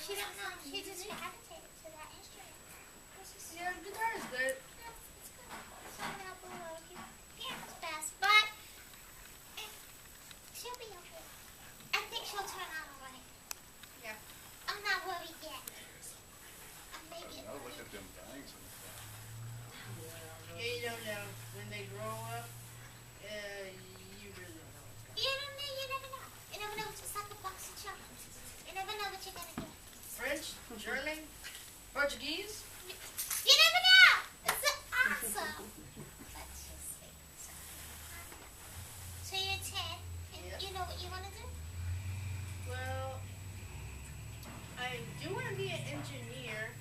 She don't know. She just gravitated to that instrument. Yeah, guitar is good. Yeah, it's good. It's not gonna help a little. Piano's best, but she'll be okay. I think she'll turn out alright. Yeah. I'm not worried yet. Maybe. Now look at them bangs in the front. Yeah, you don't know. When they grow up, you really don't know what's going on. You don't know. You never know. You never know. It's just like a box of chocolates. You never know what you're gonna get. French, German, Portuguese. You never know. It's awesome. Let's just see. So you're 10, and Yep. you know what you want to do? Well, I do want to be an engineer.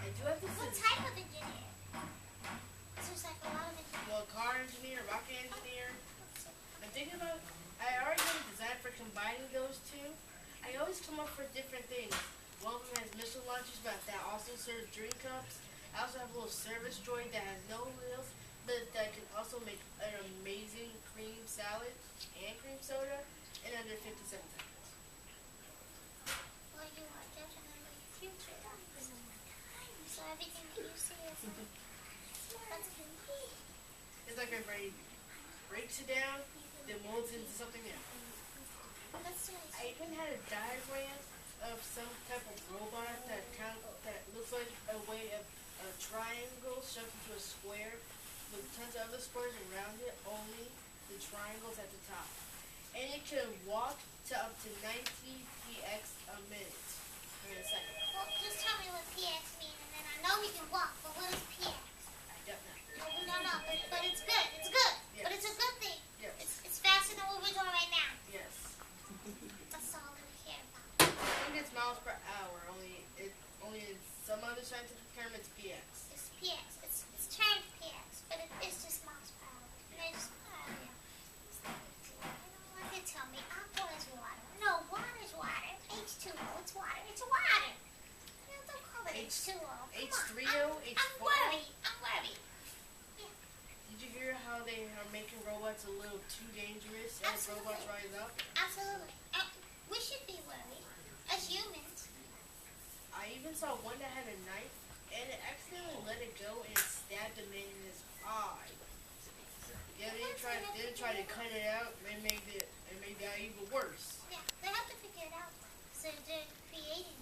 I do have to What sit. type of engineer? There's like a lot of engineers. Well, car engineer, rocket engineer. I'm thinking about. I already have a design for combining those two. I always come up for different things. One of them has missile launchers, but that also serves drink cups. I also have a little service droid that has no wheels, but that can also make an amazing cream salad and cream soda in under 57 seconds. Well, you are definitely future. So everything that you see is that's good. It's like everybody breaks it down, then molds it into something new. That's nice. I even had a diagram of some type of robot that looks like a way of a triangle shoved into a square with tons of other squares around it, only the triangles at the top. And it can walk to up to 90 px a minute. In a second. Well, just tell me what PX means, and then I know we can walk, but what is PX? I don't know. No, but it's good. It's good. Yes. But it's a good thing. Yes. It's faster than what we're doing right now. Yes. That's all that we care about. I think it's miles per hour. Only in some other scientific term it's px. It's PX. It's termed PX, but it's just miles per hour. And they just, what they tell me, aqua is water. No, water is water. H2O, it's water. It's water. No, don't call it H2O. Come on. H3O, I'm H4O. worried. I'm worried. Did you hear how they are making robots a little too dangerous as Absolutely. robots rise up? Absolutely. We should be worried as humans. I even saw one that had a knife and it accidentally let it go and stabbed a man in his eye. Yeah, they didn't try to cut it out and made that even worse. Yeah, they have to figure it out. So they're creating it.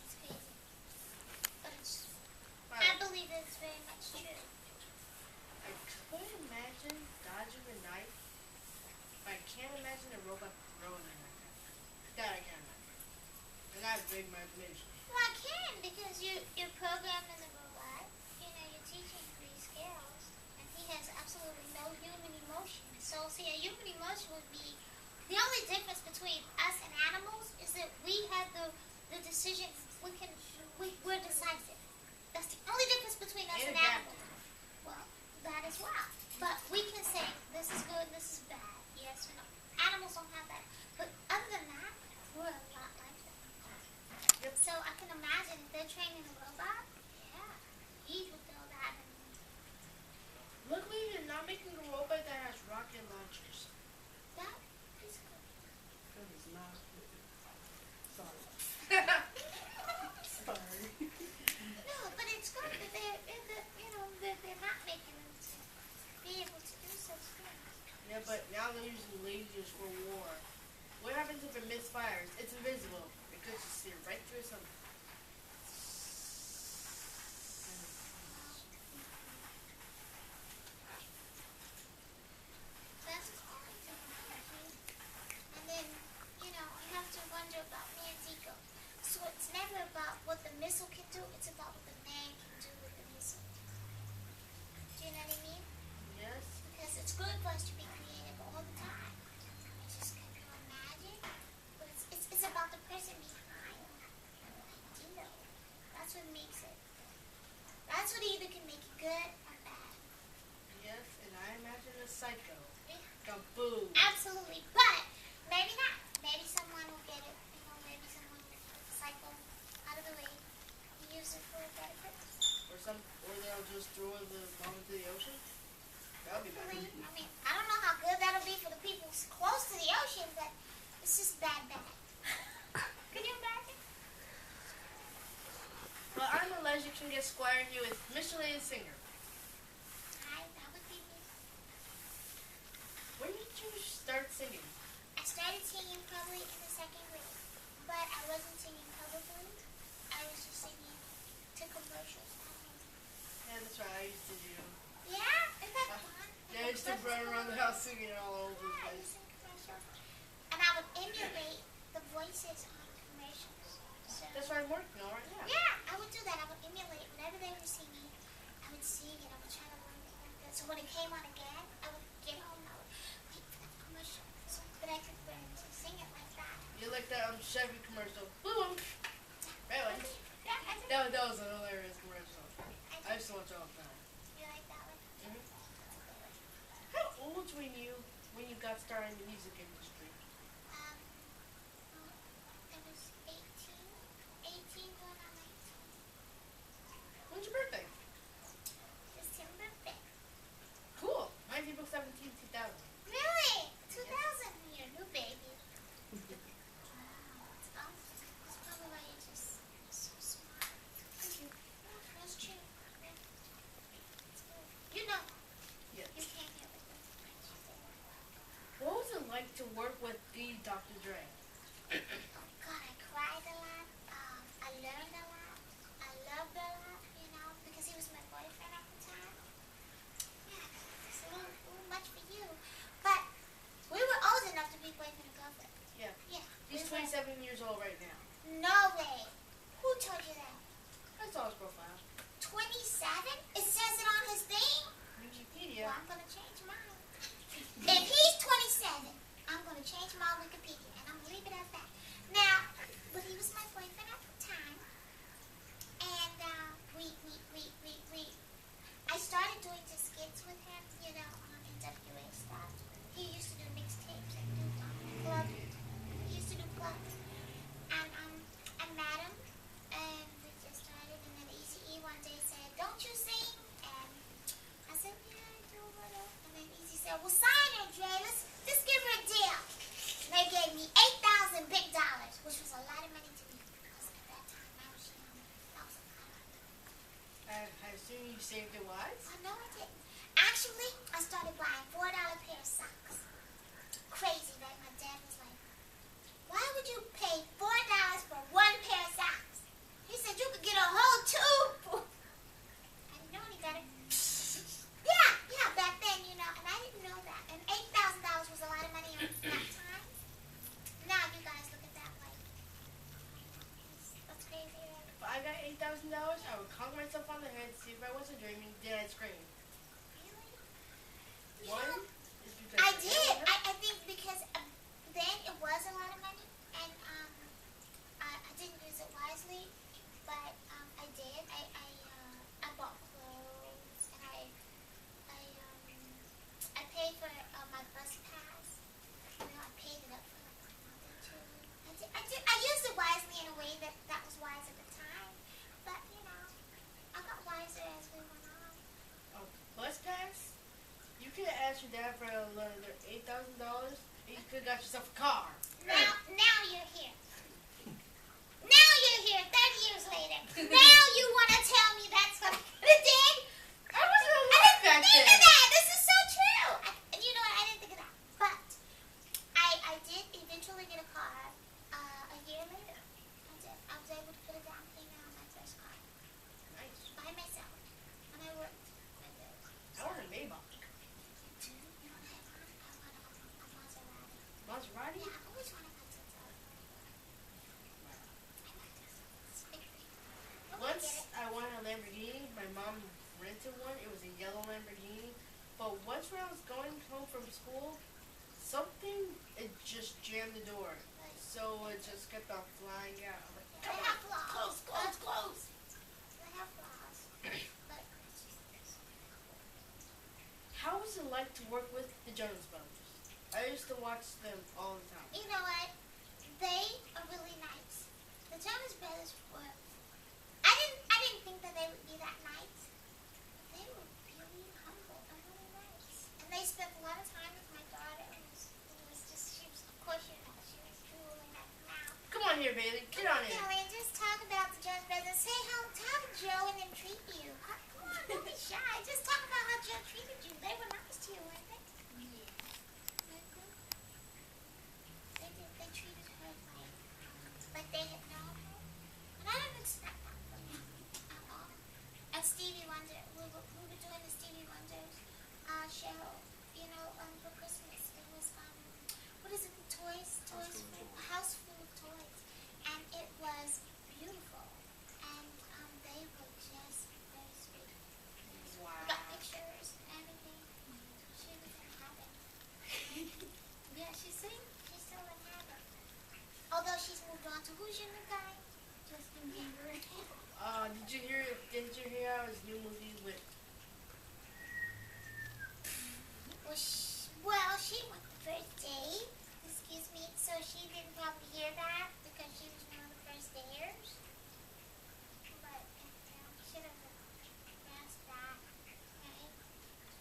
It's crazy. But I believe it's very much true. I could imagine dodging a knife, but I can't imagine a robot throwing a knife. That I can't imagine. And I have big imagination. Well, I can because you're programming the robot. You know, you're teaching 3 skills, and he has absolutely no human emotion. So, see, a human emotion would be the only difference between us and animals is that we have the decision. We're decisive. That's the only difference between us and animals. Well, that as well. But we can say this is good, this is bad, yes or no. Animals don't have that. But other than that, we're a lot like them. Yep. So I can imagine if they're training a robot, yeah, he would throw that in. Luckily, they're not making a robot that has rocket launchers. That is good. King Esq here with Michel'le singer. Hi, that would be me. When did you start singing? I started singing probably in the second grade, but I wasn't singing publicly. I was just singing to commercials at home. Yeah, that's right. I used to do. Yeah, isn't that fun? Yeah, I used to run around the house singing all over the Yeah, I place. used to sing commercials. And I would emulate the voices on commercials. So, That's why I'm working on right now. yeah, I would do that. I would emulate whenever they were singing. I would sing and I would try to learn it like that. So when it came on again, I would get home and I would wait for that commercial so that I could learn to sing it like that. You like that Chevy commercial? Boom! Really? Yeah, I did. That was a hilarious commercial. I used to watch it all the time. You like that one? Mhm. How old were you when you got started in the music industry? I was 18 going on 19. When's your birthday? December 5th. Cool. 19/17/2000. Really? 2000? You're a new baby. Wow, that's awesome. That's probably why you're just so smart. Thank you. Oh, that's true. Yeah. That's good. You know, Yes. you came here with me. What was it like to work with the Dr. Dre? God, I cried a lot. I learned a lot. I loved a lot, because he was my boyfriend at the time. Yeah, it's a little much for you. But we were old enough to be boyfriend and girlfriend. Yeah. Yeah. He's we were. 27 years old right now. No way. Who told you that? I saw his profile. 27? It says it on his thing. Wikipedia. Well, I'm going to change mine. If he's 27, I'm going to change my Wikipedia, and I'm going to leave it at that. Now, but he was my boyfriend at the time, and I started doing just skits with him, on NWA stuff. He used to do mixtapes and do clubs. He used to do clubs. And I met him, and we just started, and then Eazy-E one day said, "Don't you sing?" And I said, "Yeah, I do, whatever." And then Eazy said, "Well, sign her, Dre. Let's just give her a deal." And they gave me $8,000 big dollars, which was a lot of money to me, because at that time I was young. That was a lot. I assume you saved it wise? Oh, no, I didn't. Actually, I started buying $4 pair of socks. Crazy, right? My dad was like, "Why would you pay $4 for one pair of socks?" He said, "You could get a whole tube." I didn't know any better. Yeah, back then, and I didn't know that. And $8,000 was a lot of money at that time. Now you guys look at that like, that's crazy, right? If I got $8,000, I would conk myself on the head, see if I wasn't dreaming, then I'd scream. Really? One is because I did. I think because then it was a lot of money, and I didn't use it wisely, but I did. I bought clothes, and I paid for my bus pass. I paid it up for like a month or two. I used it wisely in a way that was wise at the time, but I got wiser as we went on. A bus pass? You could have asked your dad for another $8,000, and you could have got yourself a car. Now you're here. Now you're here, 30 years later. Now you want to tell me that's what I could have did? I wasn't I alive back didn't think then. of that. This is so true. And you know what? I didn't think of that. But I did eventually get a car a year later. I did. I was able to put a down payment on my first car Nice. by myself. And I worked. I did. I want a Maybach. You know what I want? I want a Maserati. Maserati? Yeah, I've always wanted that since I was little. I like this. It's a big thing. Once I wanted a Lamborghini, my mom rented one. It was a yellow Lamborghini. But once when I was going home from school, it just jammed the door. So it just kept on flying out. I'm like, They have flaws. close. They have flaws. But How was it like to work with the Jonas Brothers? I used to watch them all the time. you know what? They are really nice. The Jonas Brothers were. I didn't think that they would be that nice. They were really humble and really nice. And they spent a lot of time with my daughter. It was just, of course, she was drooling at the mouth. Come on here, Bailey. Get on in. Kelly, just talk about the Jonas Brothers. Say how, talk Joe and them treat you? Come on, don't be shy. Just talk about how Joe treated you. They were nice to you, weren't they? Yeah. They did. They treated her like they had known her. And I didn't expect that from you at all. And Stevie Wonder, we were doing the Stevie Wonder's show, for Christmas. It was, what is it, the toys? A house full of toys. And it was beautiful. And they were just very sweet. Wow. We got pictures and everything. She was in heaven. Yeah, she's still in heaven. Although she's moved on to who's your new guy? Justin Bieber. Did you hear how his new movie went? Well, she went the first day. Excuse me. So she didn't probably hear that because she was one of the first dayers. But should have asked that, right?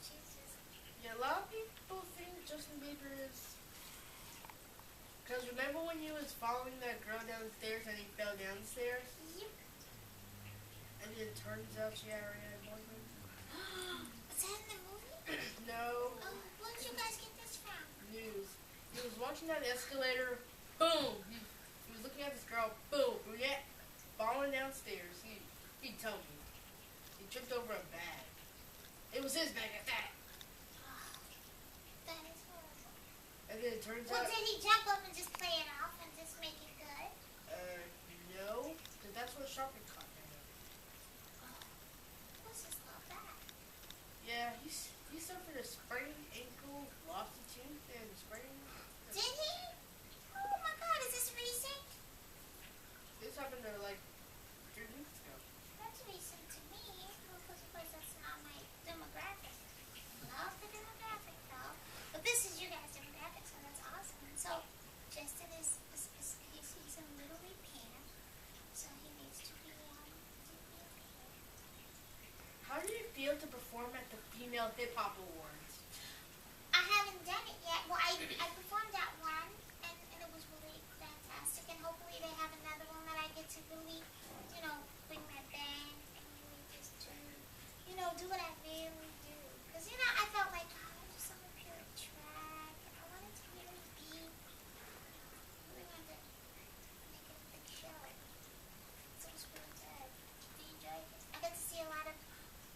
She's just. Yeah, a lot of people think Justin Bieber is. Because remember when he was following that girl downstairs and he fell downstairs? Yep. And then it turns out she already had a boyfriend? Was that in the movie? No. Oh, where did you guys get this from? News. He was watching that escalator. Boom. He was looking at this girl. Boom. Brunette. Falling downstairs. He told me. He tripped over a bag. It was his bag at that. Oh, that is horrible. And then it turns Well, out. did he jump up and just play it off and just make it good? No. Because that's what Sharpie caught him. What's his little bag? Yeah, he suffered a sprained ankle, lost a tooth, and sprained. Did he? Oh my God, is this recent? This happened to like 3 weeks ago. That's recent to me. Because of course that's not my demographic. Love the demographic though. But this is your guys' demographic, so that's awesome. And so Justin is he's in little repair. So he needs to be repaired. How do you feel to perform at the Female Hip Hop Awards? I haven't done it yet. Well, I performed at one, and it was really fantastic. And hopefully they have another one that I get to really, bring my band and really just do what I really do. Because, I felt like I just on a pure track, and I wanted to really wanted to make it a big show. So it was really good. I enjoyed it. I got to see a lot of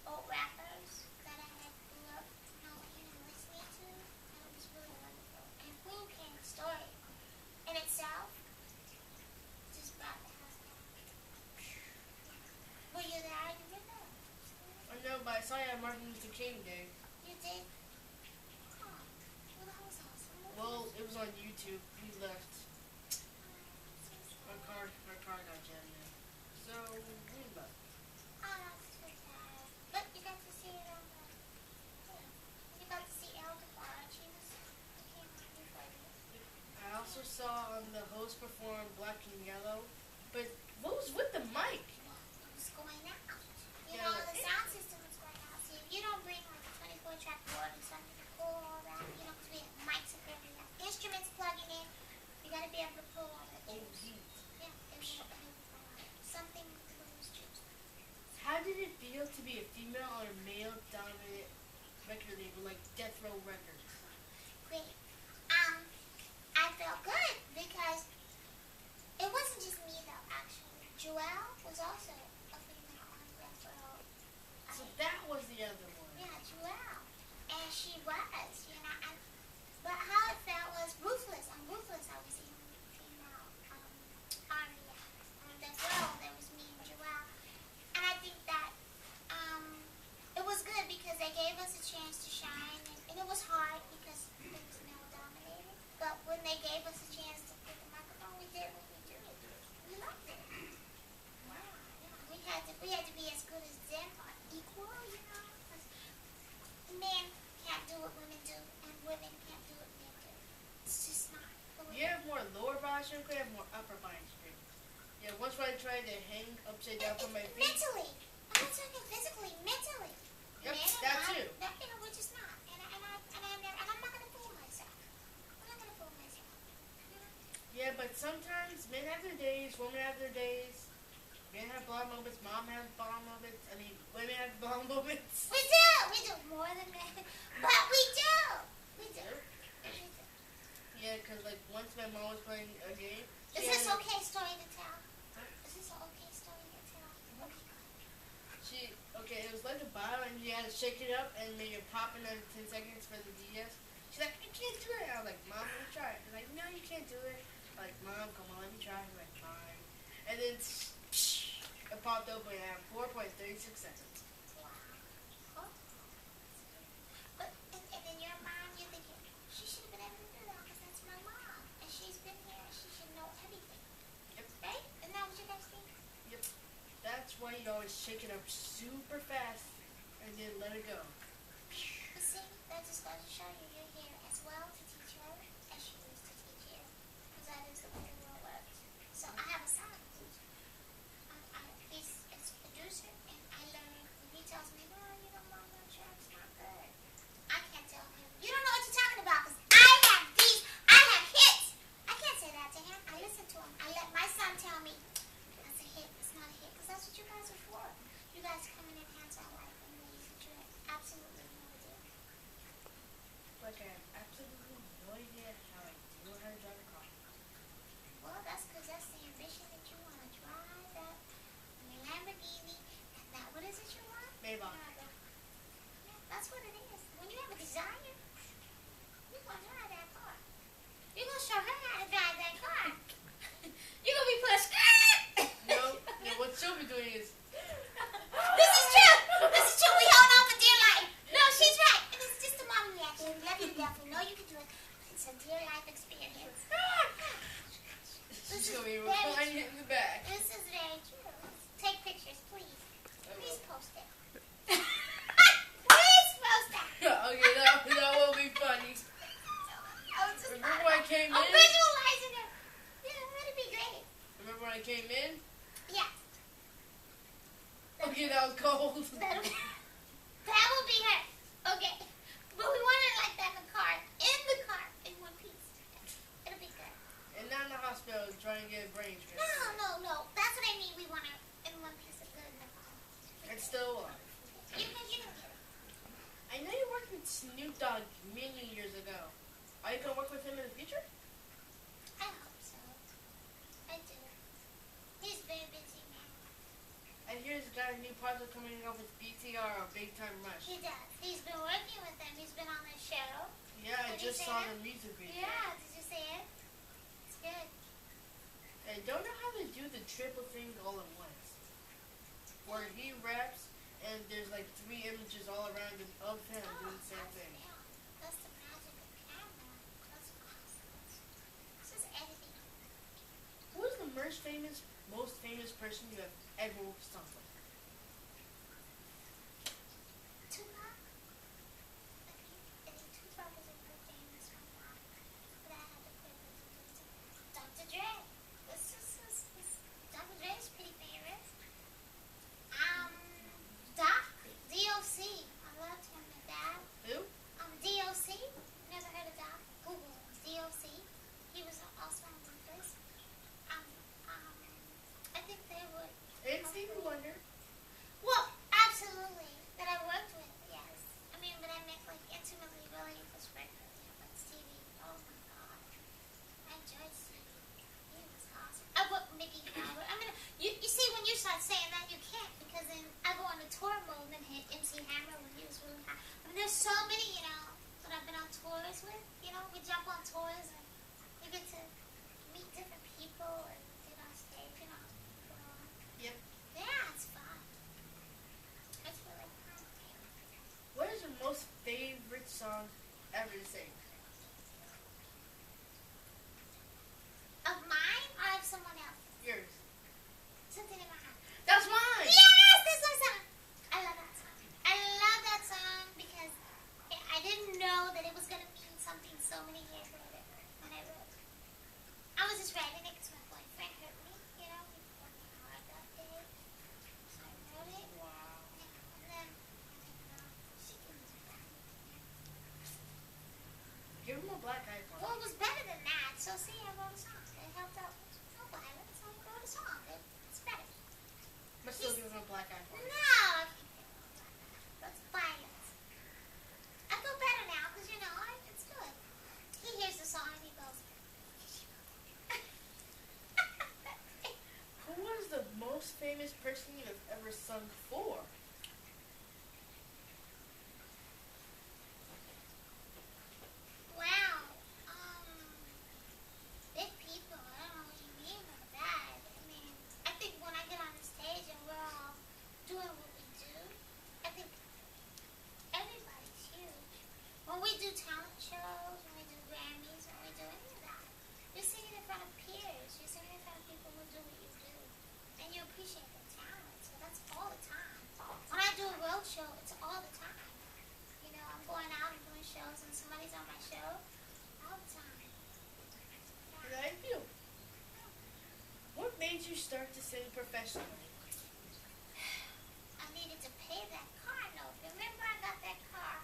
old rappers that I had grew up knowing and listening to, and it was really wonderful. And Queen King's story in itself just brought the house down. Were you there? You did that? I know, but I saw you on Martin Luther King Day. You did? Oh, well, that was awesome. Well, it was on YouTube. We left. So Our car got jammed in. So, we left. Oh, that's too sad. But you got to see it on the. You got to see Elder Bar. She came on before you. I also saw the host perform Black and Yellow. But what was with the mic? It was going out. Yeah, The sound system was going out. See, if you don't bring like a 24-track board or something to pull all that, because we have mics up there, we have instruments plugging in, you got to be able to pull all that juice. Yeah, something was juice. How did it feel to be a female on a male-dominant record label like Death Row Records? Great. I felt good because it wasn't just me though, actually. Joelle was also a female on Death Row. So that was the other one. Yeah, Joelle. And she was, but how it felt was Ruthless. On Ruthless, I was the only female army act. On Death Row, there was me and Joelle. And I think that it was good because they gave us a chance to shine. And it was hard because it was male-dominated. But when they gave us a chance to put the microphone, we did what we do. We loved it. Wow. Yeah, we had to be as good as them or equal, 'cause men can't do what women do, and women can't do what men do. It's just not. You have more lower body strength, I have more upper body strength. Yeah, once when I tried to hang upside down from my feet. Mentally. I'm not talking physically, mentally. Yep, Men that are too. not, we're just not. And I'm not going to fool myself. I'm not going to fool myself. Yeah, but sometimes men have their days, women have their days. Men have blonde moments, mom has blonde moments, I mean, women have blonde moments. We do more than men, but we do. We do. Yeah, because like once my mom was playing a game. Is this okay story to tell? Is this an okay story to tell? Okay, it was like a bottle and you had to shake it up and maybe pop it in 10 seconds for the DS. She's like, I can't do it. I was like, Mom, let me try it. I'm like, no, you can't do it. I'm like, Mom, come on, let me try it. I'm like, fine. And then it popped open in 4.36 seconds. Wow. But and then your mom, you're thinking, she should have been able to do that because that's my mom. And she's been here and she should know everything. Yep. Right? Isn't that what you guys think? Yep. That's why you always shake it up super fast and then let it go. But see, that just goes to show you you're here as well to teach her as she is to teach you. Because that is the way the world works. So I have a son. He's a producer, and I learned when he tells me, no, you don't want no tracks, not good. I can't tell him, you don't know what you're talking about because I have hits. I can't say that to him. I listen to him. I let my son tell me, that's a hit, it's not a hit. Because that's what you guys are for. You guys come in and enhance our life in ways that you have absolutely no idea. Like I have absolutely no idea how I know how to drive a car. Well, that's because that's the ambition that you want to drive that Lamborghini. And that, what is it you want? Maybach. Yeah, that's what it is. When you have a desire, you're going to drive that car. You're going to show her how to drive that car. You're going to be pushed. No, what she'll be doing is. This is true. This is true. We hold on for dear life. No, she's right. And it's just a mommy reaction. Love you to death. We know you can do it. It's a dear life experience. She's going to be reclining in the back. This is very true. Take pictures, please. Please post it. Please post that. Okay, that will be funny. Remember when I came I'm in? visualizing it. Yeah, that'd be great. Remember when I came in? Yeah. Okay, that was cold. That will be her. Okay. But we want it like that in the car. In one piece. It'll be good. And not in the hospital trying to get a brain No. That's what I mean. We want it in one piece of good in the car. It's still alive. You can get it. I know you worked with Snoop Dogg many years ago. Are you going to work with him in the future? I hope so. I do. He's very busy now. And here's a guy, a new project coming up with BTR, a Big Time Rush. He does. He's been working with them. He's been on their show. Yeah, I Did you just see saw it? the music video. Yeah, did you see it? It's good. I don't know how to do the triple thing all at once. Where he raps and there's like 3 images all around him of him doing the same thing. Yeah. That's the magic of camera. That's awesome. This is editing. Who is the most famous person you have ever sung with? Tupac? I think Tupac is a very famous one now. But I had the privilege of doing some. Dr. Dre. Dr. Dre is pretty famous. Doc. DOC. I loved him and Dad. Who? DOC. Never heard of Doc? Google him. DOC. He was also on Ruthless. I think they would. And Stevie Wonder. first thing you've ever sung for? Wow. Big people. I don't know what you mean by that. I mean, I think when I get on the stage and we're all doing what we do, I think everybody's huge. When we do talent shows, when we do Grammys, when we do any of that, you're singing in front of peers. You're singing in front of people who do what you do. And you appreciate their talent. So that's all the time. When I do a road show, it's all the time. You know, I'm going out and doing shows and somebody's on my show all the time. Thank you. What made you start to sing professionally? I needed to pay that car note. Remember I got that car?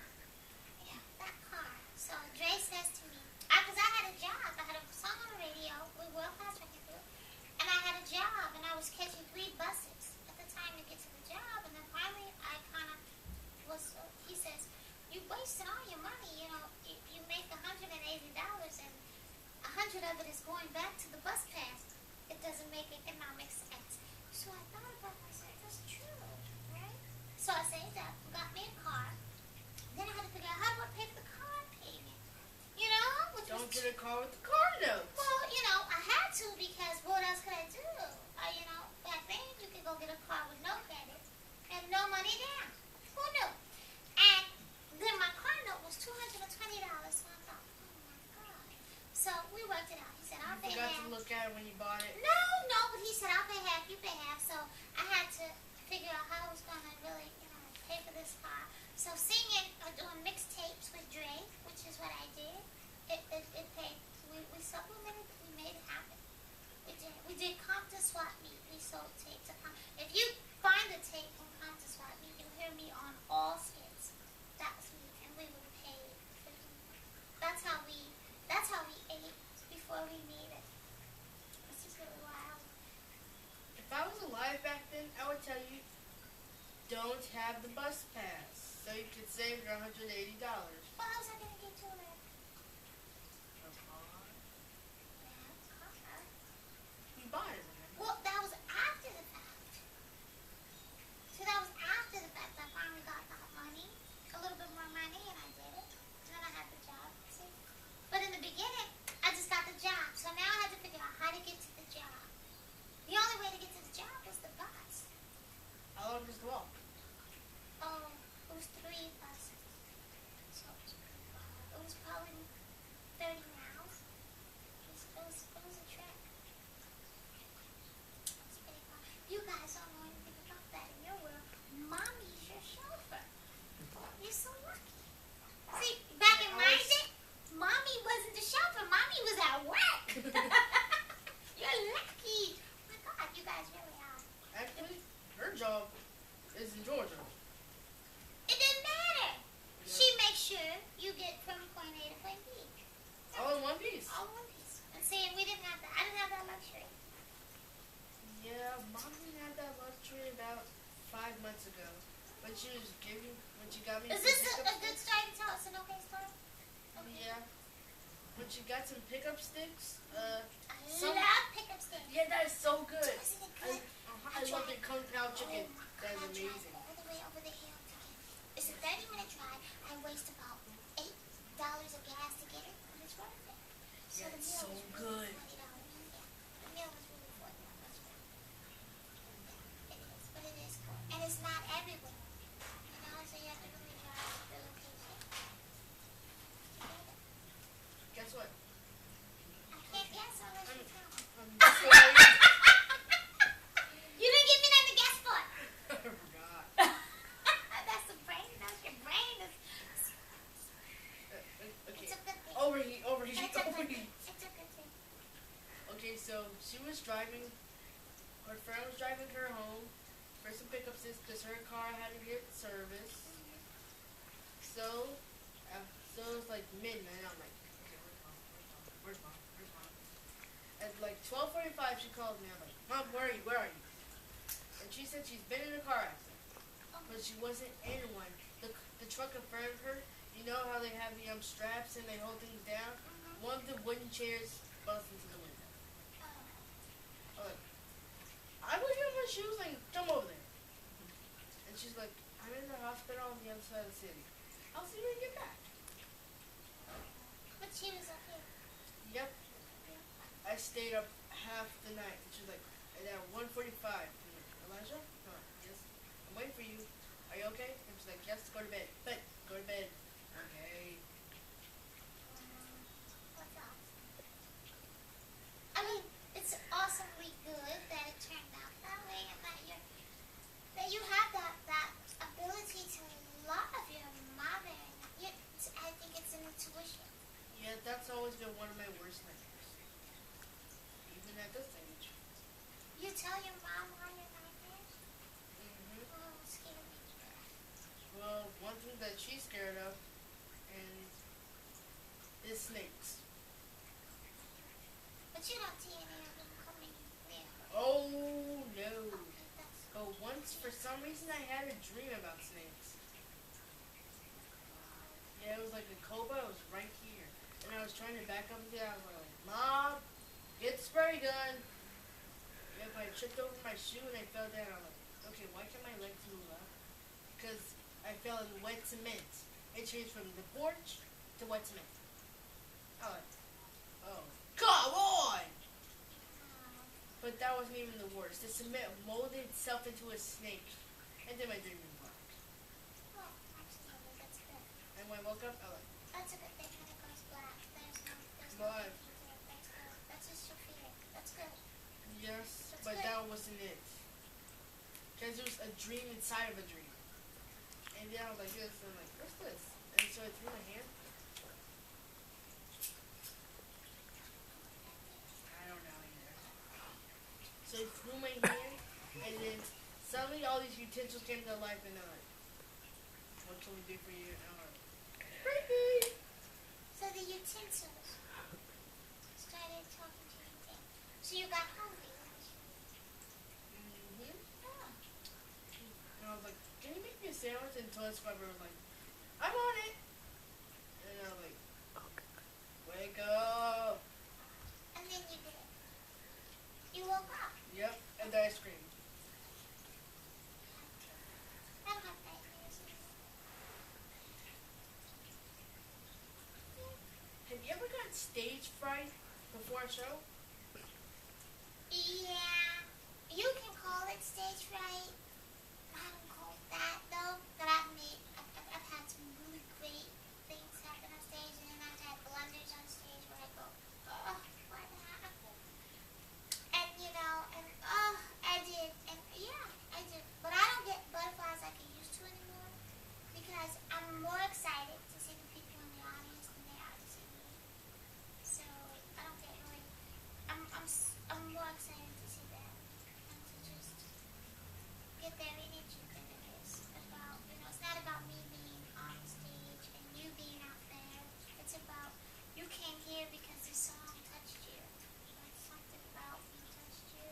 Yeah, that car. So Dre says to me, because I had a job. I had a song on the radio with World Class Record Group. And I had a job and I was catching 3 buses at the time to get to the job. And then finally I kind of was, he says, you wasted all your money. You know, you make $180 and 100 of it is going back to the bus pass. It doesn't make economic sense. So I thought about it. I said, that's true, right? So I saved up, got me a car. Then I had to figure out how do I pay for the car payment? You know? Which Don't was get a car with the car note. well, you know, I had to because what else could I do? You know, back then you could go get a car with no credit and no money down. Who knew? And then my car note was $220. So I thought, oh my God. So we worked it out. He said, I'll You pay forgot half. to look at it when you bought it. No, but he said, I'll pay half, you pay half. So I had to figure out how I was going to really, you know, pay for this car. So singing or doing mixtapes with Dre, which is what I did, it paid. We supplemented, we made it happen. We did Compton Swap Meet. We sold tapes. If you find a tape from Compton Swap Meet, you'll hear me on all skits. That was me, and we were paid $50. That's how we ate before we made it. This is really wild. If I was alive back then, I would tell you, don't have the bus pass so you could save your $180. Well, how was I gonna get to it? You bought it, remember? Well, that was after the fact. So that was after the fact. I finally got that money, a little bit more money, and I did it. And then I had the job. See? But in the beginning, I just got the job. So now I had to figure out how to get to the job. The only way to get to the job was the bus. How long does it walk? Oh, it was 3 buses. So it was probably 30 miles. It was a trek. You guys don't know anything about that in your world. Mommy's your chauffeur. You're so lucky. See, back in my day, Mommy wasn't the chauffeur. Mommy was at work. You're lucky. Oh my God, you guys really are. Actually, her job is in Georgia. It didn't matter. She makes sure you get from point A to point B. All in one piece. All in one piece. And see, we didn't have that. I didn't have that luxury. Yeah, Mom didn't have that luxury about 5 months ago. When she got me Is some this pickup a good sticks. story to tell? It's an okay story? Yeah. When she got some pickup sticks, I Some- love pickup sticks. yeah, that is so good. Isn't it good? I love the Kung Pao chicken. Oh my That is God, I drive amazing. all the way over the hill to get it. It's a 30-minute drive. I waste about $8 of gas to get it, and it's worth it. So Yeah, the it's meal so was good. really $40. Yeah, the meal was really $40. Yeah, it is, but it is good. And it's not everywhere. You know, so you have to really drive to the location. Guess what? I can't guess unless you tell me. I'm sorry. You didn't give me nothing to guess for. I forgot. That's the brain. That's your brain. Okay. It's a good thing. Overheat. It's a good thing. It's a good thing. Okay, so she was driving. Her friend was driving her home for some pickup sticks because her car had to get service. So it was like midnight. I'm like, okay, where's mom? At like 12:45, she called me. I'm like, Mom, where are you? And she said she's been in a car accident, but she wasn't in one. The truck in front of her, you know how they have the straps and they hold things down? One of the wooden chairs bust into the window. I'm like, I was in my shoes, like, jump over there. she's like, I'm in the hospital on the other side of the city. I'll see when I get back. But she was okay. Yep. I stayed up half the night. And she's like, at 1:45. Elijah? Come on. Yes. I'm waiting for you. Are you okay? And she's like, yes, go to bed. But go to bed. Okay. What's awesome? I mean, it's awesomely good that it turned out that way, and that you have that ability to love your mother. I think it's an intuition. Yeah, that's always been one of my worst nightmares. Even at this age. You tell your mom all your nightmares? Mm-hmm. Oh, scared me. Well, one thing that she's scared of is snakes. But you don't see any of them coming near her. Oh, no. Okay, that's But once, for some reason, I had a dream about snakes. Yeah, it was like a cobra. It was right here. And I was trying to back up into it. I was like, Mom, get the spray gun. Yep, I tripped over my shoe and I fell down. I'm like, okay, why can't my legs move up? Because I fell in wet cement. It changed from the porch to wet cement. I was like, oh, come on! But that wasn't even the worst. The cement molded itself into a snake. And then my dream was black. oh, absolutely, that's good. And when I woke up, I was like, That's a good thing when it goes black. There's no Why? danger to it. That's good. That's just your fear. That's good. yes, That's but good. that wasn't it. Because it was a dream inside of a dream. And then I was like this, and I'm like, what's this? And so I threw my hand. I don't know either. So I threw my hand, and then suddenly all these utensils came to life, and I'm like, what can we do for you? And I'm like, creepy! So the utensils started talking to you then. So you got hungry. Mm-hmm. Oh. And I was like, can you make me a sandwich? And Toy Scrubber was like, I'm on it! And I was like, wake up! And then you did it. You woke up. Yep, and then I screamed. I don't have nightmares anymore. Have you ever gotten stage fright before a show? Yeah. You can call it stage fright. I don't call it that though. But I've had some really great things happen on stage, and then I've had blunders on stage where I go, oh, what happened? And I did, and yeah, I did. But I don't get butterflies like I used to anymore because I'm more excited to see the people in the audience than they are to see me. So I don't get really. I'm more excited to see them and to just get their energy than it is about. It's not about me being on stage and you being out there. It's about you came here because the song touched you. Like something about me touched you.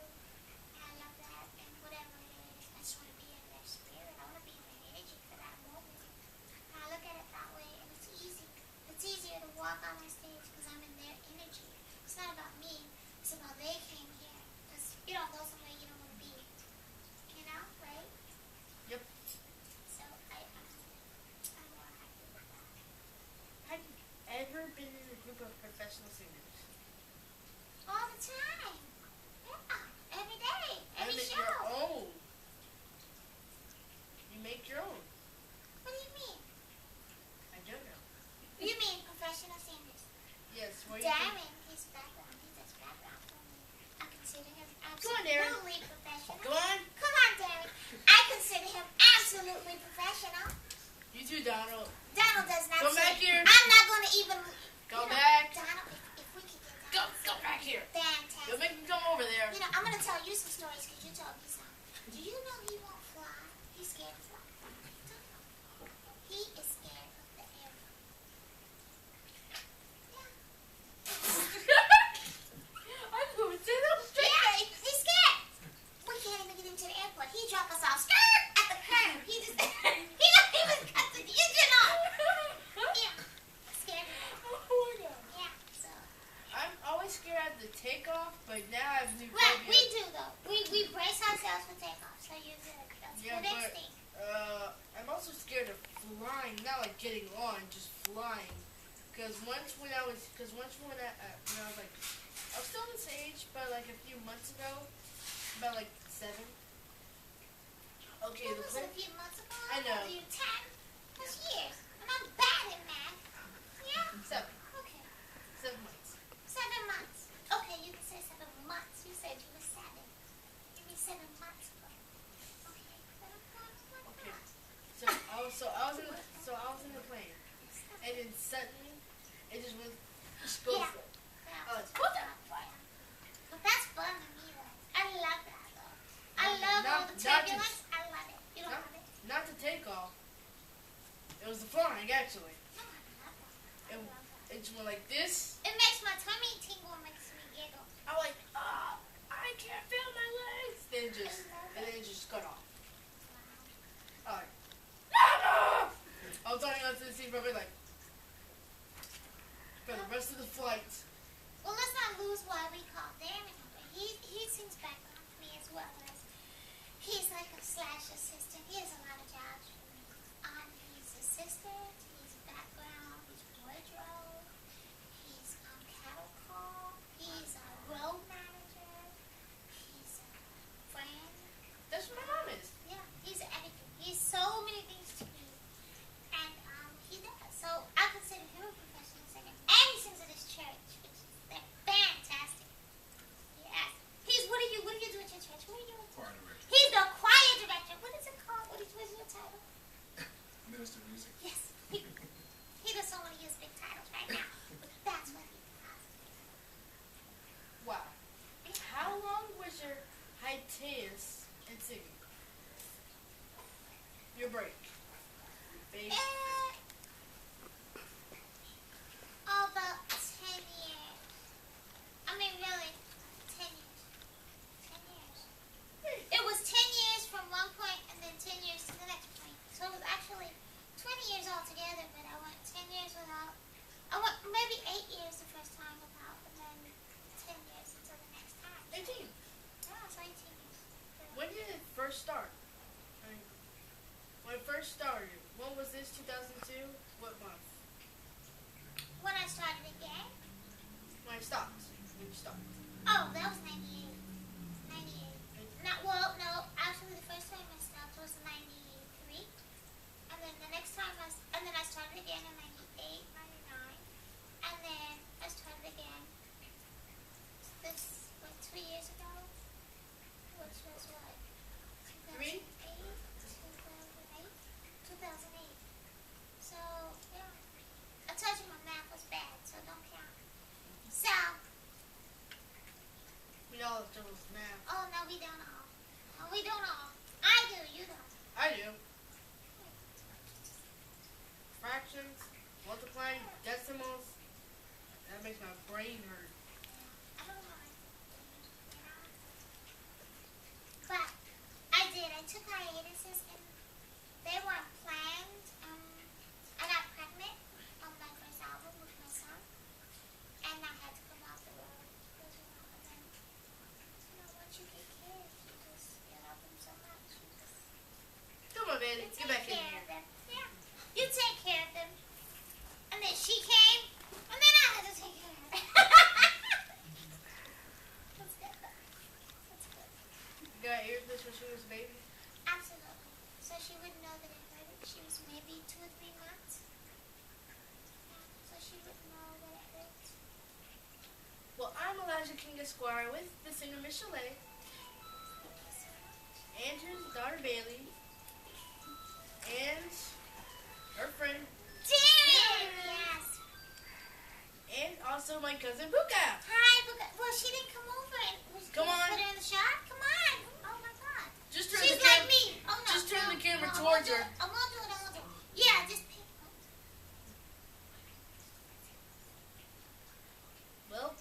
And I love that. And whatever it is, I just want to be in their spirit. I want to be in their energy for that moment. And I look at it that way, and it's easy. It's easier to walk on my stage because I'm in their energy. It's not about me. It's about they came here. Because you don't go somewhere you don't want to be. Right? Yep. So I'm more happy with that. Have you ever been in a group of professional singers? All the time. Yeah. Every day. Every Make show. your own. You make your own. What do you mean? I don't know. You mean professional singers? Yes, where you Darren, his background, he does background for me. I consider him Go on, Darren. absolutely professional. Go on. Come on, Darren. I consider him absolutely professional. You too, Donald. Donald does not Come say. back here. I'm not going to even. Go back. Donald, if we could get Go Donald. back here. Fantastic. You'll make me come over there. I'm going to tell you some stories because you told me some. Do you know he won't fly? He's scared to fly. He is scared of the air. Yeah. I'm going to sit up straight. Yeah, he's scared. We can't even get him to the airport. He dropped us off at the curb. He just, he don't even cut the engine off. Yeah, scared. Oh my God. Yeah, so. I'm always scared at the takeoff, but now I have new Well, we phobia. do though. We brace ourselves for takeoff, so you're good. That's Yeah, good but instinct. few months ago, about like 7. Okay, That was a few months ago. I know. You 10 plus years. And I'm bad at math. Yeah? 7. Okay. 7 months. 7 months. Okay, you can say 7 months. You said you were 7. Give me 7 months ago. Okay. Okay. So I was in the plane, and then suddenly it just went explosive. Yeah. But that's fun to me though. I love that though. I love all the turbulence. I love it. You don't love it? Not the takeoff. It was the flying actually. No, I love that. I love that. It just went like this. It makes my tummy tingle and makes me giggle. I'm like, I can't feel my legs. Then it just cut off. Wow. I'm like, no! I was turning out to the seat probably like for the rest of the flight. Well, let's not lose why we call Darren over. He sings background for me as well as he's like a slash assistant. He has a lot of jobs for me. He's assistant, he's background, he's wardrobe, he's cattle call, he's a road manager, he's a friend. That's what my mom is. Yeah, he's everything. He's so many things to me. And he does. So I consider him a professional singer. And he sings at his church, which is fantastic. Yes. What do you do at your church? What are you doing? Choir director. He's the choir director. What is it called? What is your title? Minister of music. Yes. He does so many of his big titles right now. But that's what he does. Wow. How long was your hiatus in singing? Your break. Baby. About 10 years. I mean, really, 10 years. 10 years. It was 10 years from one point and then 10 years to the next point. So it was actually 20 years altogether, but I went 10 years without. I went maybe 8 years the first time without, and then 10 years until the next time. 18. Yeah, it's 18 years. When did it first start? When it first started, when was this? 2002? What month? When I started again? When I stopped. When you stopped. Oh, that was 98. 98. No, actually the first time I stopped was 93. And then the next time and then I started again in 98, 99. And then I started again this, 2 years ago? Which was what? 3? 2008. So, yeah. I told you my math was bad, so don't count. So, We all have trouble with math. oh, no, we don't all. No, we don't all. I do, you don't. I do. Fractions, multiplying, decimals. That makes my brain hurt. I don't know. But I did. I took hiatuses and they weren't planned. I got pregnant on my first album with my son, and I had to come off the road because and then once you get kids, you love them so much. Come on, baby. Get back in care here. of them. Yeah, you take care of them. And then she came, and then I had to take care of her. That's good. That's good. You got ears this when she was a baby? Absolutely. So she wouldn't know that it hurt. She was maybe 2 or 3 months. Yeah, so she wouldn't know that it hurt. Well, I'm King Esq with the singer Michel'le, and his daughter Bailey, and her friend Darren! Yes. and also my cousin Buka. Hi, well, she didn't come over and Come on. put her in the shot. Come on. Oh my God. Just turn She's the like me. Oh no. Just turn the camera I towards won't do her. it. I won't do it. Yeah, just pick. Well,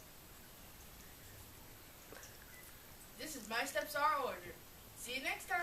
this is My Steps Are Order. See you next time.